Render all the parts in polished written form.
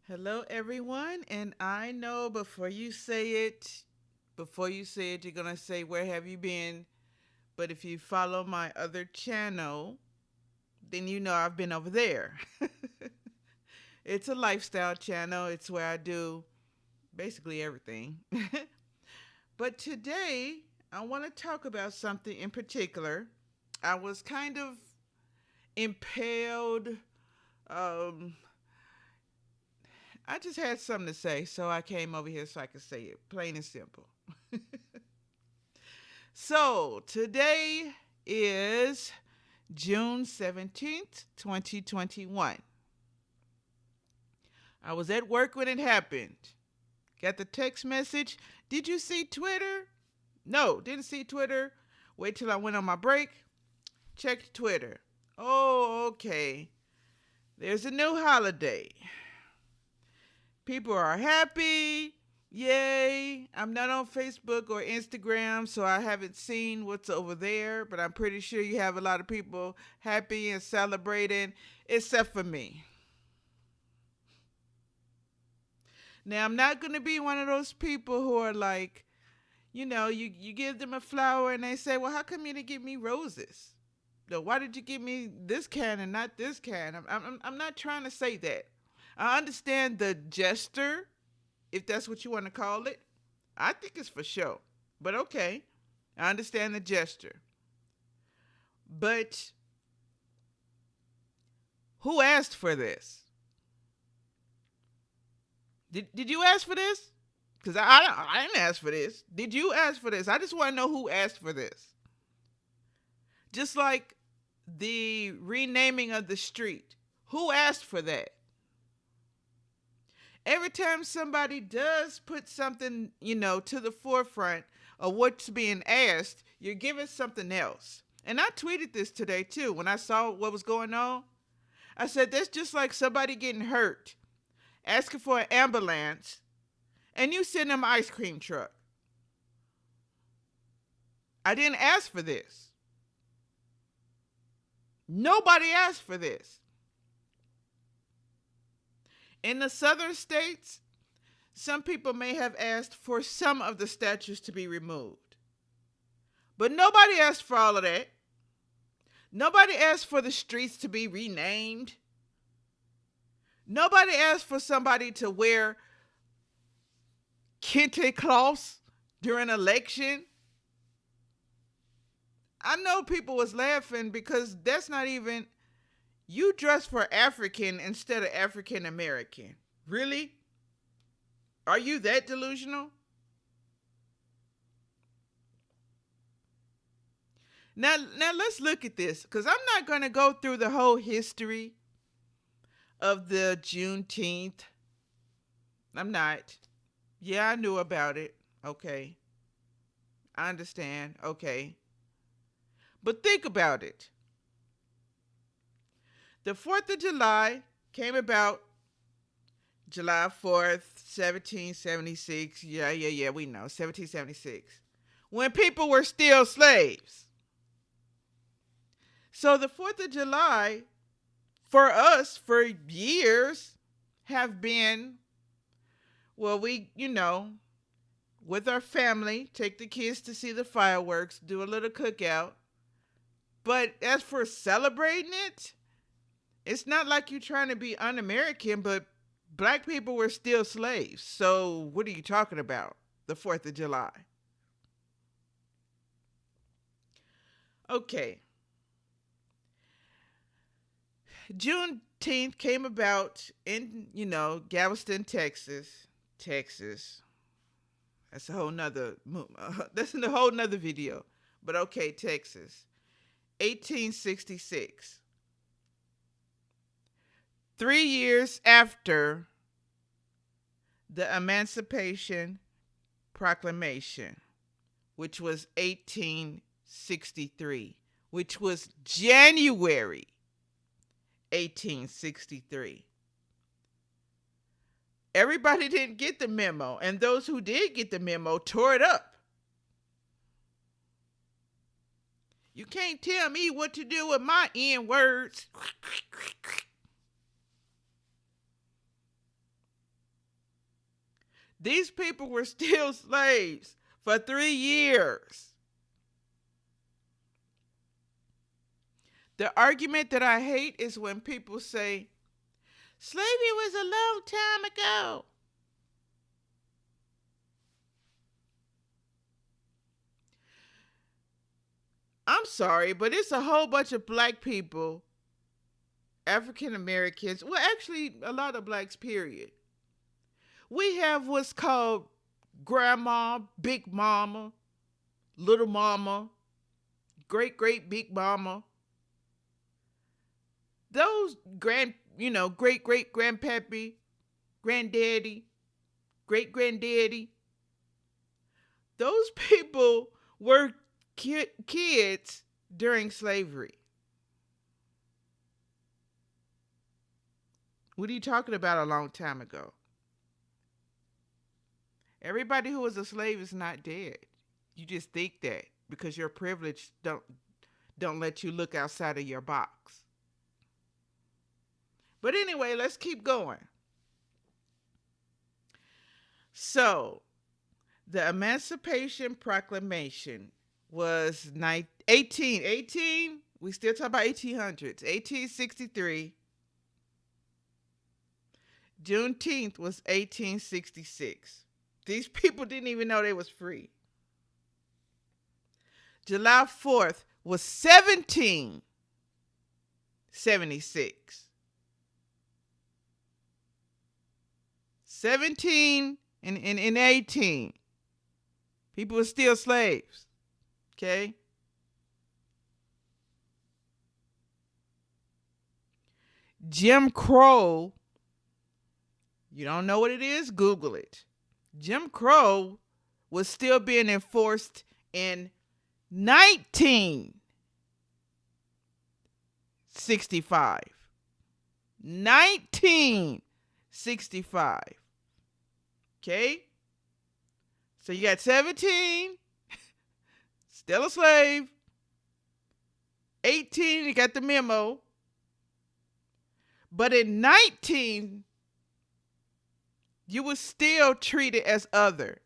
Hello, everyone. And I know before you say it, you're going to say, "Where have you been?" But if you follow my other channel, then you know I've been over there. It's a lifestyle channel, it's where I do basically everything. But today, I want to talk about something in particular. I was kind of impelled. Um, I just had something to say, so I came over here so I could say it, plain and simple. So today is June 17th, 2021. I was at work when it happened. Got the text message. Did you see Twitter? No, didn't see Twitter. Wait till I went on my break. Checked Twitter. Oh, okay. There's a new holiday. People are happy. Yay. I'm not on Facebook or Instagram, so I haven't seen what's over there, but I'm pretty sure you have a lot of people happy and celebrating, except for me. Now, I'm not going to be one of those people who are like, you give them a flower and they say, well, how come you didn't give me roses? No, why did you give me this can and not this can? I'm not trying to say that. I understand the gesture, if that's what you want to call it. I think it's for show. But okay, I understand the gesture. But who asked for this? Did you ask for this? Because I didn't ask for this. Did you ask for this? I just want to know who asked for this. Just like the renaming of the street. Who asked for that? Every time somebody does put something, to the forefront of what's being asked, you're giving something else. And I tweeted this today too. When I saw what was going on, I said, that's just like somebody getting hurt, asking for an ambulance, and you send them an ice cream truck. I didn't ask for this. Nobody asked for this. In the southern states, some people may have asked for some of the statues to be removed. But nobody asked for all of that. Nobody asked for the streets to be renamed. Nobody asked for somebody to wear kente cloths during election. I know people was laughing because that's not even, you dress for African instead of African American. Really? Are you that delusional? Now let's look at this, because I'm not going to go through the whole history of the Juneteenth. I'm not. Yeah, I knew about it. Okay. I understand. Okay. But think about it. The 4th of July came about July 4th, 1776. Yeah, we know. 1776. When people were still slaves. So the 4th of July, for us, for years, have been, well, with our family, take the kids to see the fireworks, do a little cookout. But as for celebrating it, it's not like you're trying to be un-American, but black people were still slaves. So what are you talking about? The 4th of July. Okay. Juneteenth came about in, Galveston, Texas. Texas. That's a whole nother, that's a whole nother video. But okay, Texas. 1866. 3 years after the Emancipation Proclamation, which was 1863, which was January 1863. Everybody didn't get the memo, and those who did get the memo tore it up. You can't tell me what to do with my N words. These people were still slaves for 3 years. The argument that I hate is when people say, slavery was a long time ago. I'm sorry, but it's a whole bunch of black people, African Americans, well, actually, a lot of blacks, period. We have what's called grandma, big mama, little mama, great big mama. Those great grandpappy, granddaddy, great granddaddy. Those people were kids during slavery. What are you talking about a long time ago? Everybody who was a slave is not dead. You just think that because your privilege don't let you look outside of your box. But anyway, let's keep going. So, the Emancipation Proclamation was 18. We still talk about 1800s. 1863. Juneteenth was 1866. These people didn't even know they was free. July 4th was 1776. 17 and 18. People were still slaves. Okay? Jim Crow, you don't know what it is? Google it. Jim Crow was still being enforced in 1965. 1965. Okay? So you got 17, still a slave. 18, you got the memo. But in 19, you were still treated as other.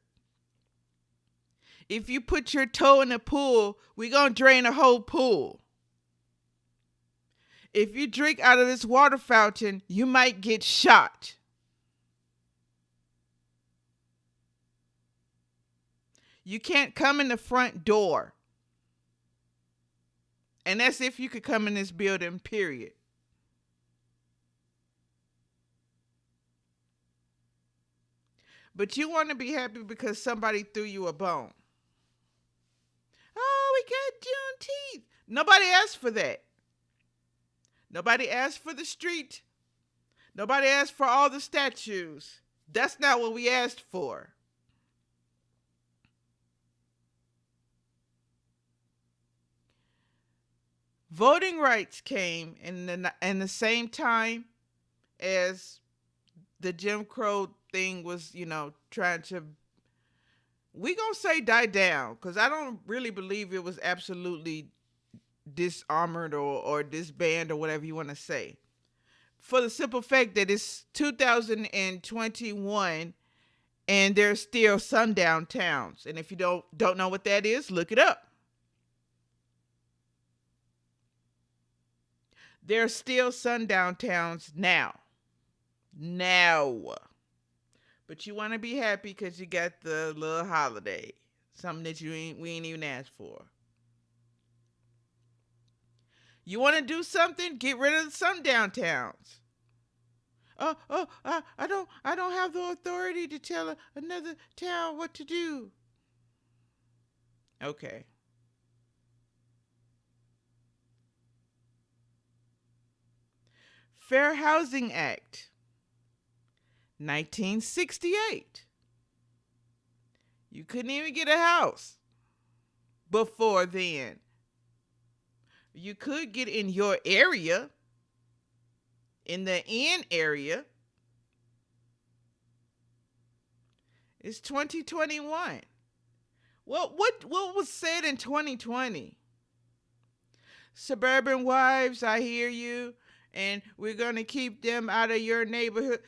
If you put your toe in the pool, we're going to drain the whole pool. If you drink out of this water fountain, you might get shot. You can't come in the front door. And that's if you could come in this building, period. But you want to be happy because somebody threw you a bone. Oh, we got Juneteenth. Nobody asked for that. Nobody asked for the street. Nobody asked for all the statues. That's not what we asked for. Voting rights came in the same time as the Jim Crow thing was, trying to, we gonna say die down, because I don't really believe it was absolutely disarmored or disbanded or whatever you want to say. For the simple fact that it's 2021 and there's still sundown towns. And if you don't know what that is, look it up. There's still sundown towns now. But you want to be happy because you got the little holiday. Something that we ain't even asked for. You want to do something? Get rid of the sundown towns. I don't have the authority to tell another town what to do. Okay. Fair Housing Act, 1968. You couldn't even get a house before then. You could get in your area, in the in area. It's 2021. Well, what was said in 2020? Suburban wives, I hear you, and we're going to keep them out of your neighborhood.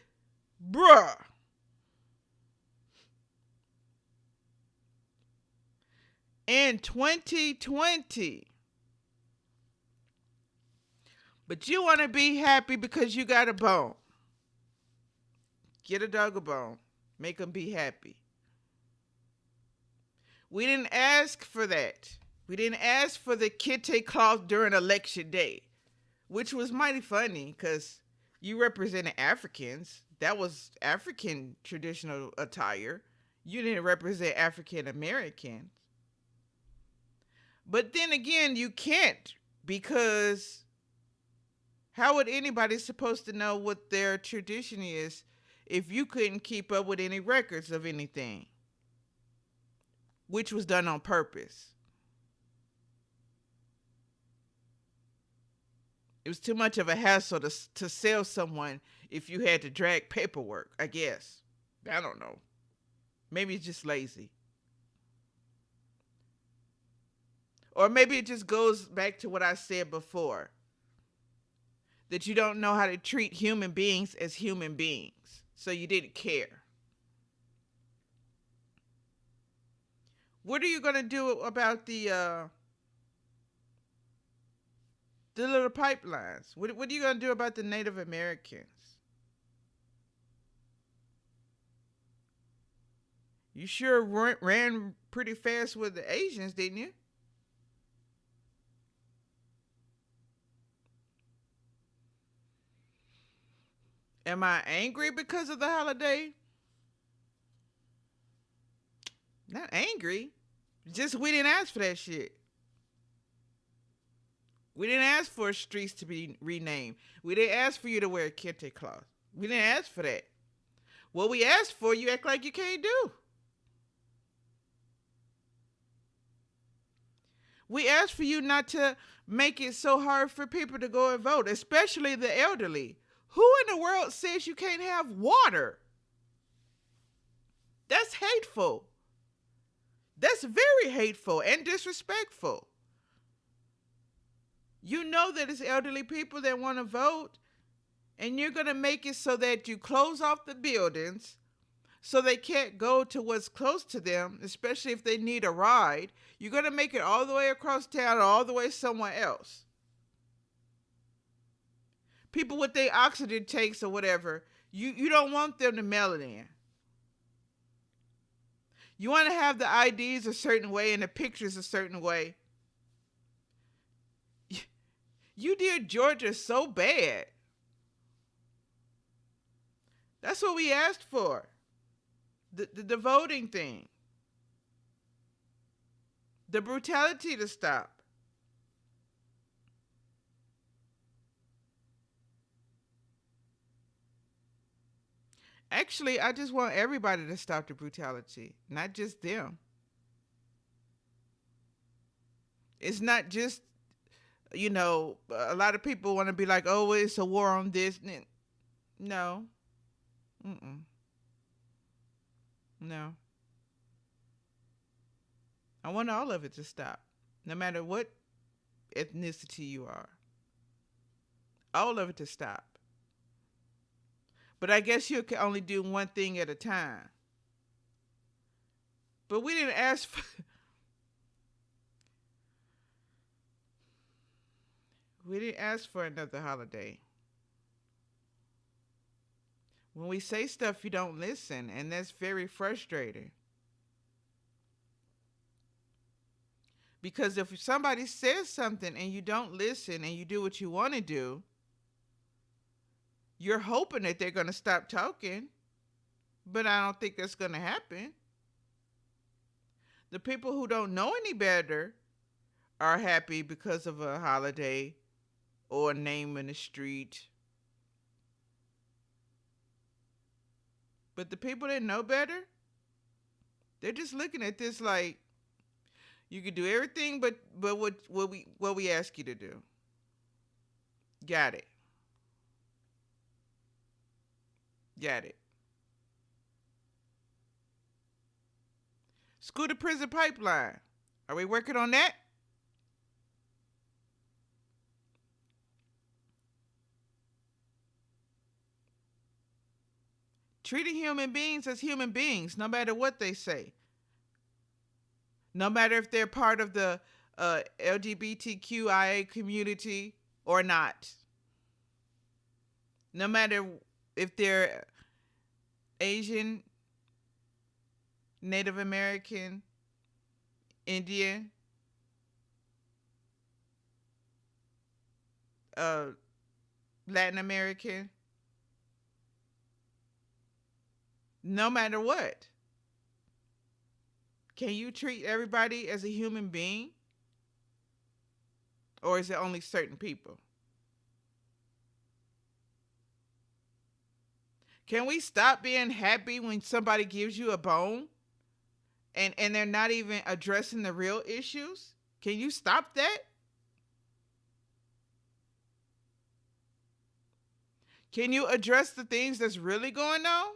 Bruh. in 2020. But you want to be happy because you got a bone. Get a dog a bone. Make them be happy. We didn't ask for that. We didn't ask for the kente cloth during election day, which was mighty funny because you represented Africans. That was African traditional attire. You didn't represent African Americans. But then again, you can't, because how would anybody supposed to know what their tradition is if you couldn't keep up with any records of anything, which was done on purpose? It was too much of a hassle to sell someone if you had to drag paperwork, I guess. I don't know. Maybe it's just lazy. Or maybe it just goes back to what I said before, that you don't know how to treat human beings as human beings, so you didn't care. What are you going to do about the little pipelines? What are you going to do about the Native Americans? You sure ran pretty fast with the Asians, didn't you? Am I angry because of the holiday? Not angry. Just we didn't ask for that shit. We didn't ask for streets to be renamed. We didn't ask for you to wear a kente cloth. We didn't ask for that. What we asked for, you act like you can't do. We asked for you not to make it so hard for people to go and vote, especially the elderly. Who in the world says you can't have water? That's hateful. That's very hateful and disrespectful. You know that it's elderly people that want to vote, and you're going to make it so that you close off the buildings so they can't go to what's close to them, especially if they need a ride. You're going to make it all the way across town or all the way somewhere else. People with their oxygen tanks or whatever, you don't want them to mail it in. You want to have the IDs a certain way and the pictures a certain way. You did Georgia so bad. That's what we asked for. The voting thing. The brutality to stop. Actually, I just want everybody to stop the brutality, not just them. It's not just, a lot of people want to be like, oh, it's a war on this. No. Mm-mm. No. I want all of it to stop, no matter what ethnicity you are. All of it to stop. But I guess you can only do one thing at a time. But we didn't ask for... We didn't ask for another holiday. When we say stuff, you don't listen, and that's very frustrating. Because if somebody says something and you don't listen and you do what you want to do, you're hoping that they're going to stop talking, but I don't think that's going to happen. The people who don't know any better are happy because of a holiday or a name in the street. But the people that know better, they're just looking at this like, you can do everything but what we ask you to do. Got it. Got it. School to prison pipeline. Are we working on that? Treating human beings as human beings, no matter what they say. no matter if they're part of the LGBTQIA community or not, no matter if they're Asian, Native American, Indian, uh, Latin American, no matter what. Can you treat everybody as a human being? Or is it only certain people? Can we stop being happy when somebody gives you a bone and they're not even addressing the real issues? Can you stop that? Can you address the things that's really going on?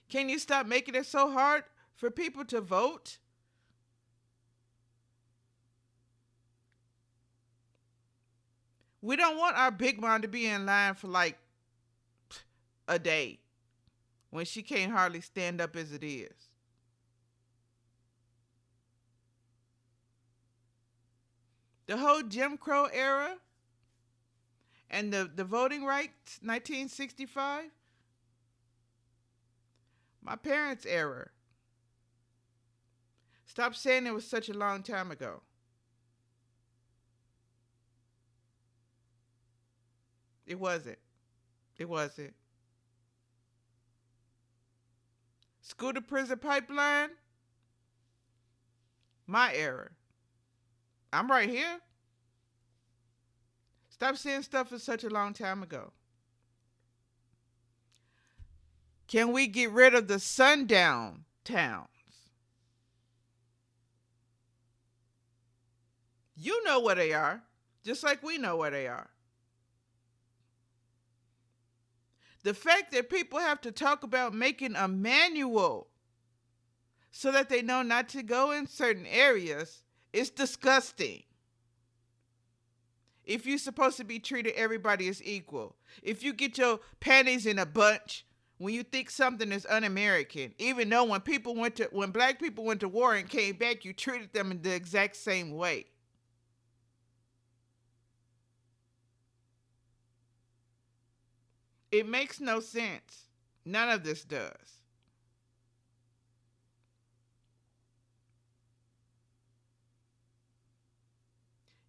Can you stop making it so hard for people to vote? We don't want our big mom to be in line for like a day when she can't hardly stand up as it is. The whole Jim Crow era and the voting rights, 1965, my parents' era. Stop saying it was such a long time ago. It wasn't. It wasn't. School to prison pipeline, my era. I'm right here. Stop saying stuff is such a long time ago. Can we get rid of the sundown towns? You know where they are, just like we know where they are. The fact that people have to talk about making a manual so that they know not to go in certain areas is disgusting. If you're supposed to be treated everybody as equal, if you get your panties in a bunch when you think something is un-American, even though when black people went to war and came back, you treated them in the exact same way. It makes no sense. None of this does.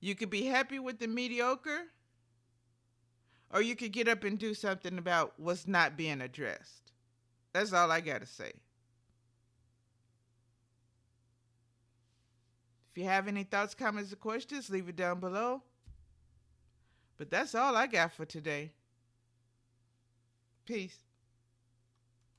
You could be happy with the mediocre, or you could get up and do something about what's not being addressed. That's all I got to say. If you have any thoughts, comments, or questions, leave it down below. But that's all I got for today. Peace.